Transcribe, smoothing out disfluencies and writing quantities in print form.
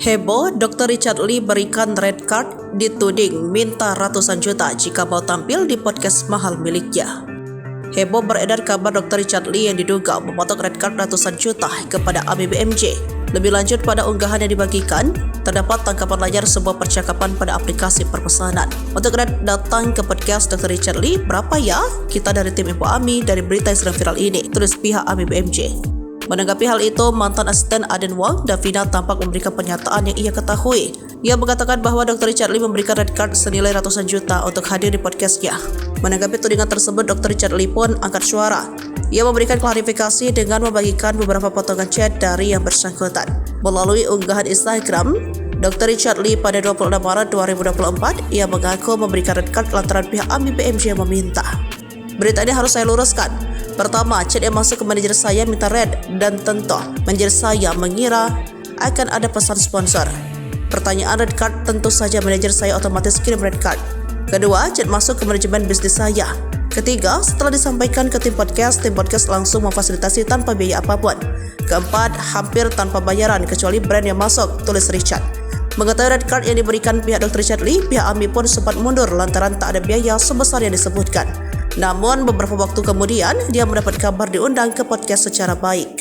Heboh, Dr. Richard Lee berikan red card, dituding minta ratusan juta jika mau tampil di podcast mahal miliknya. Heboh beredar kabar Dr. Richard Lee yang diduga memotong red card ratusan juta kepada Ami BMJ. Lebih lanjut pada unggahan yang dibagikan, terdapat tangkapan layar sebuah percakapan pada aplikasi perpesanan. Untuk red datang ke podcast Dr. Richard Lee, berapa ya? Kita dari tim Info Ami dari berita yang sedang viral ini, tulis pihak Ami BMJ. Menanggapi hal itu, mantan asisten Aden Wang, Davina tampak memberikan pernyataan yang ia ketahui. Ia mengatakan bahwa Dr. Richard Lee memberikan red card senilai ratusan juta untuk hadir di podcastnya. Menanggapi tudingan tersebut, Dr. Richard Lee pun angkat suara. Ia memberikan klarifikasi dengan membagikan beberapa potongan chat dari yang bersangkutan. Melalui unggahan Instagram, Dr. Richard Lee pada 26 Maret 2024, ia mengaku memberikan red card lantaran pihak Ami BMJ yang meminta. Berita ini harus saya luruskan. Pertama, chat yang masuk ke manajer saya minta red dan tentu manajer saya mengira akan ada pesan sponsor. Pertanyaan red card, tentu saja manajer saya otomatis kirim red card. Kedua, chat masuk ke manajemen bisnis saya. Ketiga, setelah disampaikan ke tim podcast langsung memfasilitasi tanpa biaya apapun. Keempat, hampir tanpa bayaran kecuali brand yang masuk, tulis Richard. Mengetahui red card yang diberikan pihak Dr. Richard Lee, pihak Ami pun sempat mundur lantaran tak ada biaya sebesar yang disebutkan. Namun beberapa waktu kemudian, dia mendapat kabar diundang ke podcast secara baik.